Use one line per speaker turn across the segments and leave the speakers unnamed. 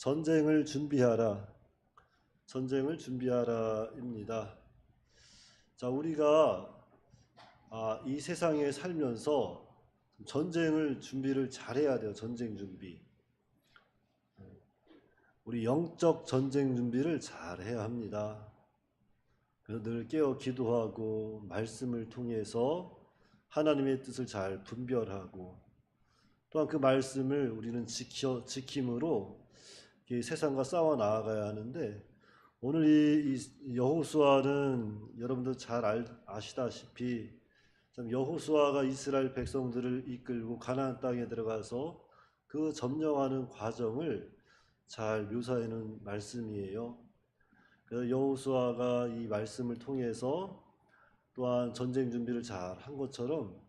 전쟁을 준비하라. 전쟁을 준비하라입니다. 자, 우리가 이 세상에 살면서 전쟁을 준비를 잘해야 돼요. 전쟁 준비. 우리 영적 전쟁 준비를 잘해야 합니다. 그래서 늘 깨어 기도하고 말씀을 통해서 하나님의 뜻을 잘 분별하고 또한 그 말씀을 우리는 지킴으로 이 세상과 싸워 나아가야 하는데, 오늘 이 여호수아는 여러분들 잘 아시다시피 참 여호수아가 이스라엘 백성들을 이끌고 가나안 땅에 들어가서 그 점령하는 과정을 잘 묘사해 놓은 말씀이에요. 그래서 여호수아가 이 말씀을 통해서 또한 전쟁 준비를 잘 한 것처럼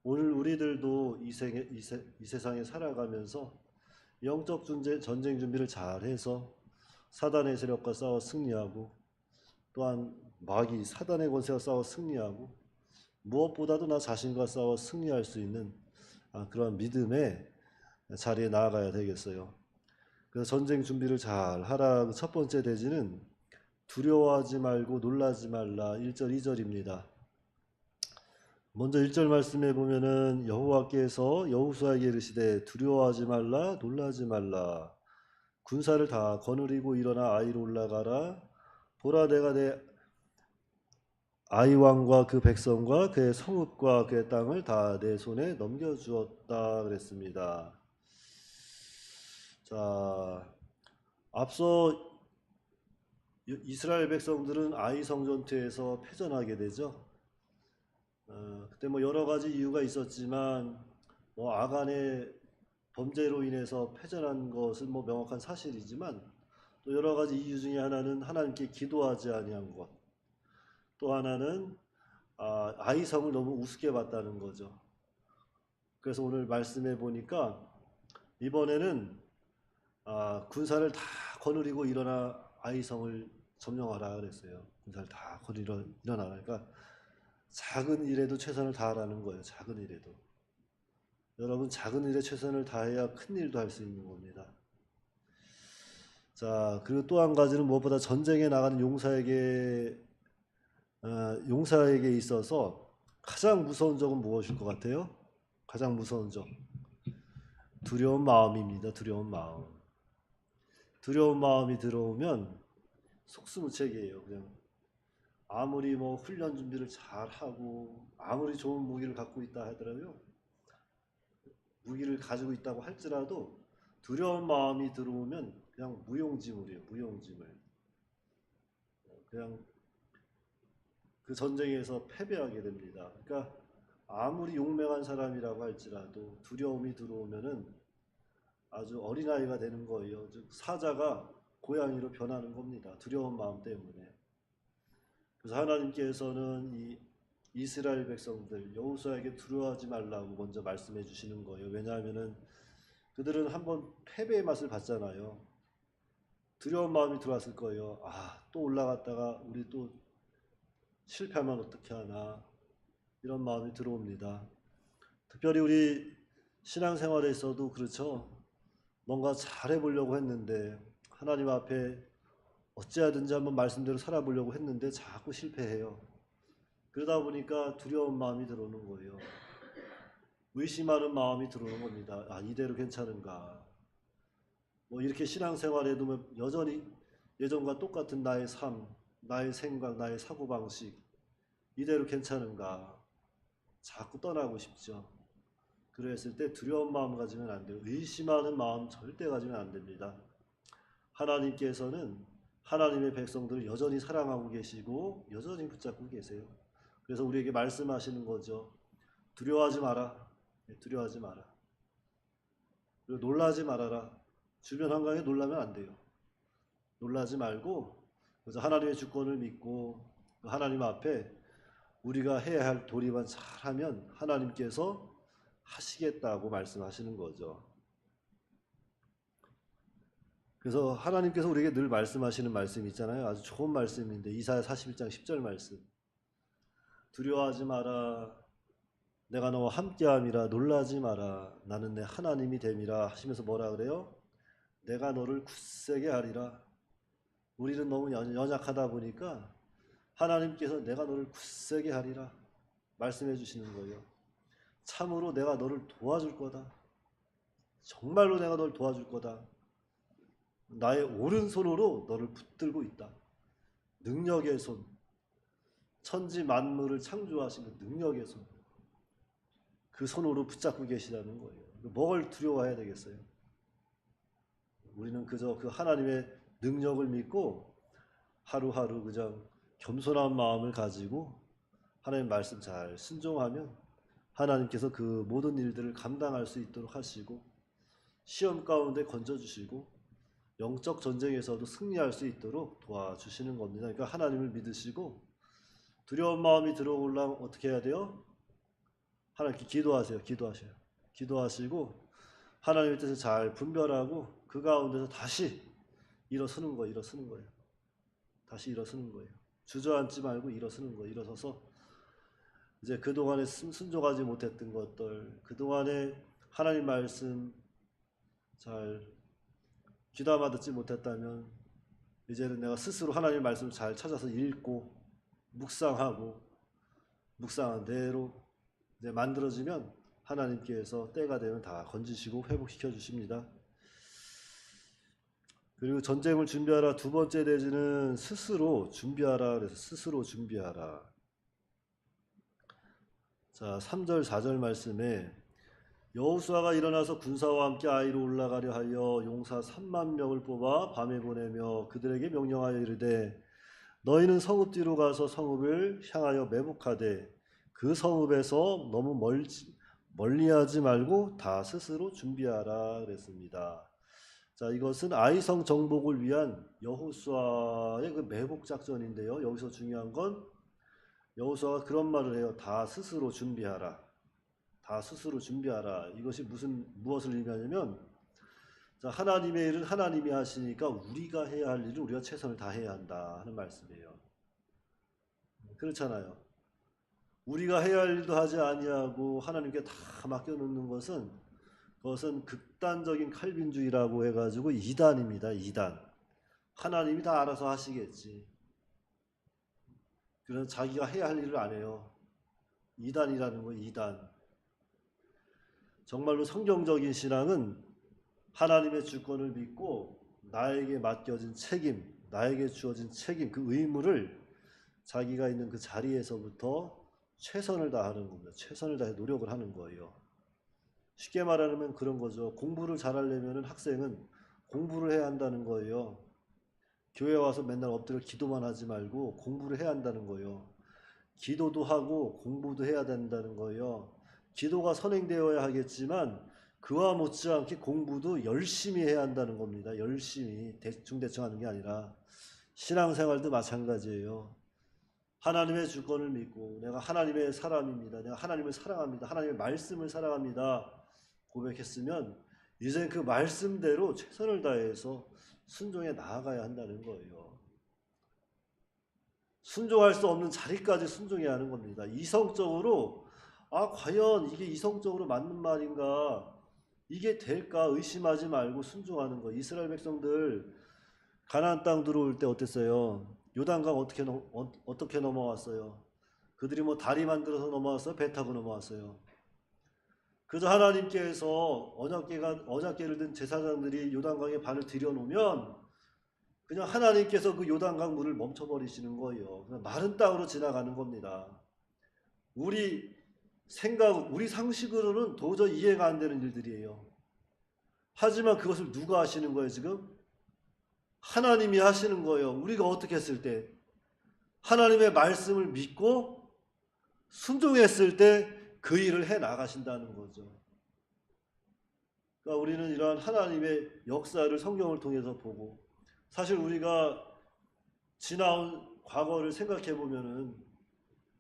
오늘 우리들도 이 세상에 살아가면서 영적 전쟁 준비를 잘 해서 사단의 세력과 싸워 승리하고 또한 마귀 사단의 권세와 싸워 승리하고 무엇보다도 나 자신과 싸워 승리할 수 있는 그런 믿음의 자리에 나아가야 되겠어요. 그래서 전쟁 준비를 잘 하라. 첫 번째 대지는 두려워하지 말고 놀라지 말라. 1절 2절입니다. 먼저 1절 말씀에 보면은 여호와께서 여호수아에게 이르시되 두려워하지 말라 놀라지 말라. 군사를 다 거느리고 일어나 아이로 올라가라. 보라 내가 내 아이 왕과 그 백성과 그의 성읍과 그의 땅을 다 내 손에 넘겨주었다 그랬습니다. 자, 앞서 이스라엘 백성들은 아이 성전투에서 패전하게 되죠. 그때 뭐 여러 가지 이유가 있었지만 뭐 아간의 범죄로 인해서 패전한 것은 뭐 명확한 사실이지만 또 여러 가지 이유 중에 하나는 하나님께 기도하지 아니한 것, 또 하나는 아이 성을 너무 우습게 봤다는 거죠. 그래서 오늘 말씀해 보니까 이번에는 군사를 다 거느리고 일어나 아이 성을 점령하라 그랬어요. 군사를 다 거느리러 일어나라. 그러니까 작은 일에도 최선을 다하라는 거예요. 작은 일에도. 여러분, 작은 일에 최선을 다해야 큰 일도 할 수 있는 겁니다. 자, 그리고 또 한 가지는 무엇보다 전쟁에 나가는 용사에게 있어서 가장 무서운 적은 무엇일 것 같아요? 가장 무서운 적. 두려운 마음입니다. 두려운 마음. 두려운 마음이 들어오면 속수무책이에요. 그냥 아무리 뭐 훈련 준비를 잘 하고 아무리 좋은 무기를 갖고 있다 하더라도요. 무기를 가지고 있다고 할지라도 두려운 마음이 들어오면 그냥 무용지물이에요. 무용지물. 그냥 그 전쟁에서 패배하게 됩니다. 그러니까 아무리 용맹한 사람이라고 할지라도 두려움이 들어오면은 아주 어린아이가 되는 거예요. 즉 사자가 고양이로 변하는 겁니다. 두려운 마음 때문에. 그래서 하나님께서는 이 이스라엘 백성들 여호수아에게 두려워하지 말라고 먼저 말씀해 주시는 거예요. 왜냐하면은 그들은 한번 패배의 맛을 봤잖아요. 두려운 마음이 들어왔을 거예요. 또 올라갔다가 우리 또 실패하면 어떻게 하나, 이런 마음이 들어옵니다. 특별히 우리 신앙생활에서도 그렇죠. 뭔가 잘해보려고 했는데 하나님 앞에 어찌하든지 한번 말씀대로 살아보려고 했는데 자꾸 실패해요. 그러다 보니까 두려운 마음이 들어오는 거예요. 의심하는 마음이 들어오는 겁니다. 이대로 괜찮은가? 뭐 이렇게 신앙생활에도 여전히 예전과 똑같은 나의 삶, 나의 생각, 나의 사고방식 이대로 괜찮은가? 자꾸 떠나고 싶죠. 그랬을 때 두려운 마음 가지면 안 돼요. 의심하는 마음 절대 가지면 안 됩니다. 하나님께서는 하나님의 백성들을 여전히 사랑하고 계시고 여전히 붙잡고 계세요. 그래서 우리에게 말씀하시는 거죠. 두려워하지 마라. 두려워하지 마라. 그리고 놀라지 말아라. 주변 환경에 놀라면 안 돼요. 놀라지 말고 그래서 하나님의 주권을 믿고 하나님 앞에 우리가 해야 할 도리만 잘하면 하나님께서 하시겠다고 말씀하시는 거죠. 그래서 하나님께서 우리에게 늘 말씀하시는 말씀이 있잖아요. 아주 좋은 말씀인데 이사야 41장 10절 말씀. 두려워하지 마라. 내가 너와 함께함이라. 놀라지 마라. 나는 내 하나님이 됨이라 하시면서 뭐라 그래요? 내가 너를 굳세게 하리라. 우리는 너무 연약하다 보니까 하나님께서 내가 너를 굳세게 하리라 말씀해 주시는 거예요. 참으로 내가 너를 도와줄 거다. 정말로 내가 너를 도와줄 거다. 나의 오른손으로 너를 붙들고 있다. 능력의 손, 천지 만물을 창조하신 그 능력의 손, 그 손으로 붙잡고 계시다는 거예요. 뭘 두려워해야 되겠어요? 우리는 그저 그 하나님의 능력을 믿고 하루하루 그냥 겸손한 마음을 가지고 하나님 말씀 잘 순종하면 하나님께서 그 모든 일들을 감당할 수 있도록 하시고 시험 가운데 건져주시고 영적 전쟁에서도 승리할 수 있도록 도와주시는 겁니다. 그러니까 하나님을 믿으시고 두려운 마음이 들어오려면 어떻게 해야 돼요? 하나님께 기도하세요. 기도하시고 하나님의 뜻을 잘 분별하고 그 가운데서 다시 일어서는 거예요. 다시 일어서는 거예요. 주저앉지 말고 일어서는 거예요. 일어서서 이제 그동안에 순종하지 못했던 것들, 그동안에 하나님 말씀 잘 귀담아 듣지 못했다면 이제는 내가 스스로 하나님 말씀을 잘 찾아서 읽고 묵상하고 묵상한 대로 이제 만들어지면 하나님께서 때가 되면 다 건지시고 회복시켜 주십니다. 그리고 전쟁을 준비하라. 두 번째 내지는 스스로 준비하라. 그래서 스스로 준비하라. 자, 3절 4절 말씀에 여호수아가 일어나서 군사와 함께 아이로 올라가려 하여 용사 3만 명을 뽑아 밤에 보내며 그들에게 명령하여 이르되 너희는 성읍 뒤로 가서 성읍을 향하여 매복하되 그 성읍에서 너무 멀리하지 말고 다 스스로 준비하라 그랬습니다. 자, 이것은 아이성 정복을 위한 여호수아의 그 매복 작전인데요. 여기서 중요한 건 여호수아가 그런 말을 해요. 다 스스로 준비하라. 다 스스로 준비하라. 이것이 무엇을 의미하냐면, 자, 하나님의 일은 하나님이 하시니까 우리가 해야 할 일은 우리가 최선을 다해야 한다 하는 말씀이에요. 그렇잖아요. 우리가 해야 할 일도 하지 아니하고 하나님께 다 맡겨놓는 것은 그것은 극단적인 칼빈주의라고 해가지고 이단입니다. 이단. 하나님이 다 알아서 하시겠지. 그래서 자기가 해야 할 일을 안 해요. 이단이라는 거예요. 이단. 정말로 성경적인 신앙은 하나님의 주권을 믿고 나에게 맡겨진 책임, 나에게 주어진 책임, 그 의무를 자기가 있는 그 자리에서부터 최선을 다하는 겁니다. 최선을 다해 노력을 하는 거예요. 쉽게 말하면 그런 거죠. 공부를 잘하려면 학생은 공부를 해야 한다는 거예요. 교회 와서 맨날 엎드려 기도만 하지 말고 공부를 해야 한다는 거예요. 기도도 하고 공부도 해야 된다는 거예요. 기도가 선행되어야 하겠지만 그와 못지않게 공부도 열심히 해야 한다는 겁니다. 열심히 대충 하는 게 아니라 신앙생활도 마찬가지예요. 하나님의 주권을 믿고 내가 하나님의 사람입니다. 내가 하나님을 사랑합니다. 하나님의 말씀을 사랑합니다. 고백했으면 이제 그 말씀대로 최선을 다해서 순종해 나아가야 한다는 거예요. 순종할 수 없는 자리까지 순종해야 하는 겁니다. 이성적으로 과연 이게 이성적으로 맞는 말인가? 이게 될까? 의심하지 말고 순종하는 거. 이스라엘 백성들 가나안 땅 들어올 때 어땠어요? 요단강 어떻게 넘어왔어요? 그들이 뭐 다리 만들어서 넘어왔어요? 배 타고 넘어왔어요? 그저 하나님께서 언약궤를 든 제사장들이 요단강에 발을 들여놓으면 그냥 하나님께서 그 요단강 물을 멈춰버리시는 거예요. 그냥 마른 땅으로 지나가는 겁니다. 우리 상식으로는 도저히 이해가 안 되는 일들이에요. 하지만 그것을 누가 하시는 거예요, 지금? 하나님이 하시는 거예요. 우리가 어떻게 했을 때? 하나님의 말씀을 믿고 순종했을 때 그 일을 해 나가신다는 거죠. 그러니까 우리는 이러한 하나님의 역사를 성경을 통해서 보고 사실 우리가 지나온 과거를 생각해 보면은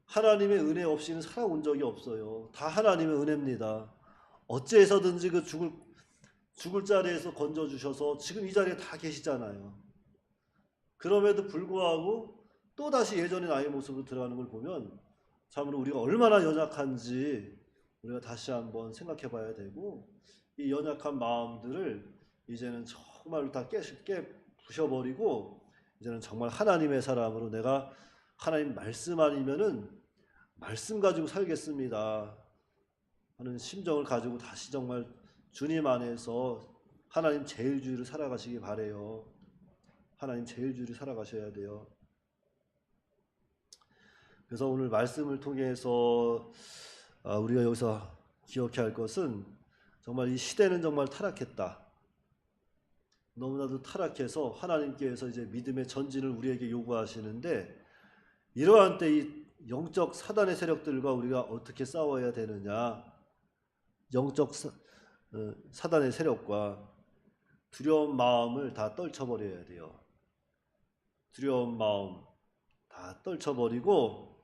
하나님의 은혜 없이는 살아온 적이 없어요. 다 하나님의 은혜입니다. 어째서든지 그 죽을 자리에서 건져주셔서 지금 이 자리에 다 계시잖아요. 그럼에도 불구하고 또다시 예전의 나의 모습으로 들어가는 걸 보면 참으로 우리가 얼마나 연약한지 우리가 다시 한번 생각해 봐야 되고 이 연약한 마음들을 이제는 정말로 다 부셔버리고 이제는 정말 하나님의 사람으로 내가 하나님 말씀 아니면은 말씀 가지고 살겠습니다 하는 심정을 가지고 다시 정말 주님 안에서 하나님 제일주의를 살아가시기 바래요. 하나님 제일주의를 살아가셔야 돼요. 그래서 오늘 말씀을 통해서 우리가 여기서 기억해야 할 것은 정말 이 시대는 정말 타락했다. 너무나도 타락해서 하나님께서 이제 믿음의 전진을 우리에게 요구하시는데 이러한 때 이 영적 사단의 세력들과 우리가 어떻게 싸워야 되느냐. 영적 사단의 세력과 두려운 마음을 다 떨쳐버려야 돼요. 두려운 마음 다 떨쳐버리고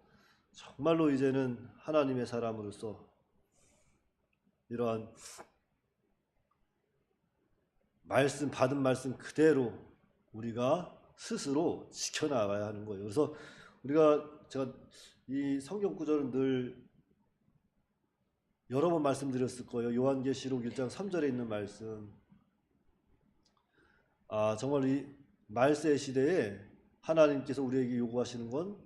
정말로 이제는 하나님의 사람으로서 이러한 말씀 받은 말씀 그대로 우리가 스스로 지켜나가야 하는 거예요. 그래서 제가 이 성경 구절은 늘 여러 번 말씀드렸을 거예요. 요한계시록 1장 3절에 있는 말씀. 정말 이 말세 시대에 하나님께서 우리에게 요구하시는 건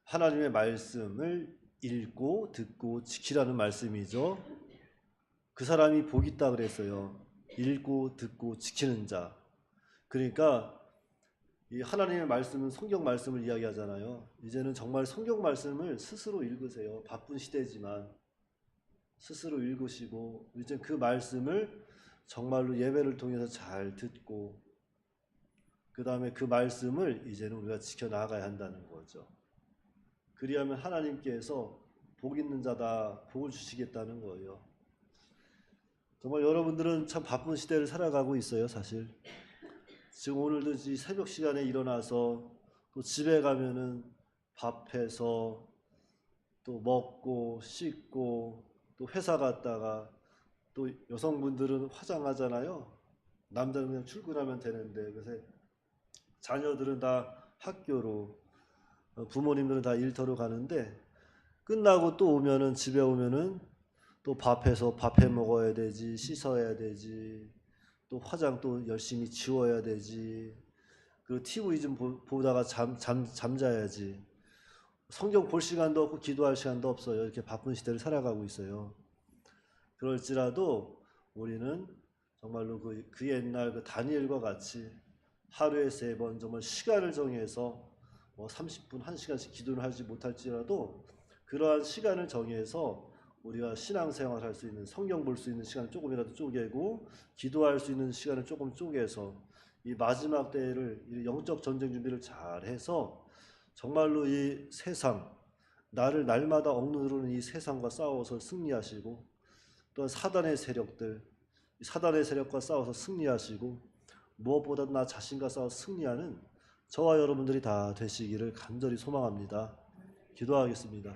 하나님의 말씀을 읽고 듣고 지키라는 말씀이죠. 그 사람이 복 있다 그랬어요. 읽고 듣고 지키는 자. 그러니까 이 하나님의 말씀은 성경 말씀을 이야기하잖아요. 이제는 정말 성경 말씀을 스스로 읽으세요. 바쁜 시대지만 스스로 읽으시고 이제 그 말씀을 정말로 예배를 통해서 잘 듣고 그 다음에 그 말씀을 이제는 우리가 지켜나가야 한다는 거죠. 그리하면 하나님께서 복 있는 자다 복을 주시겠다는 거예요. 정말 여러분들은 참 바쁜 시대를 살아가고 있어요. 사실 지금 오늘도 이 새벽 시간에 일어나서 또 집에 가면은 밥해서 또 먹고 씻고 또 회사 갔다가 또 여성분들은 화장하잖아요. 남자는 그냥 출근하면 되는데 그래서 자녀들은 다 학교로 부모님들은 다 일터로 가는데 끝나고 또 오면은 집에 오면은 또 밥해서 밥해 먹어야 되지 씻어야 되지 또 화장 또 열심히 지워야 되지 그리고 TV 좀 보다가 잠자야지 성경 볼 시간도 없고 기도할 시간도 없어요. 이렇게 바쁜 시대를 살아가고 있어요. 그럴지라도 우리는 정말로 그 옛날 그 다니엘과 같이 하루에 3번 정말 시간을 정해서 30분, 1시간씩 기도를 하지 못할지라도 그러한 시간을 정해서 우리가 신앙생활 할 수 있는 성경 볼 수 있는 시간을 조금이라도 쪼개고 기도할 수 있는 시간을 조금 쪼개서 이 마지막 때를 이 영적 전쟁 준비를 잘 해서 정말로 이 세상 나를 날마다 억누르는 이 세상과 싸워서 승리하시고 또한 사단의 세력과 싸워서 승리하시고 무엇보다 나 자신과 싸워 승리하는 저와 여러분들이 다 되시기를 간절히 소망합니다. 기도하겠습니다.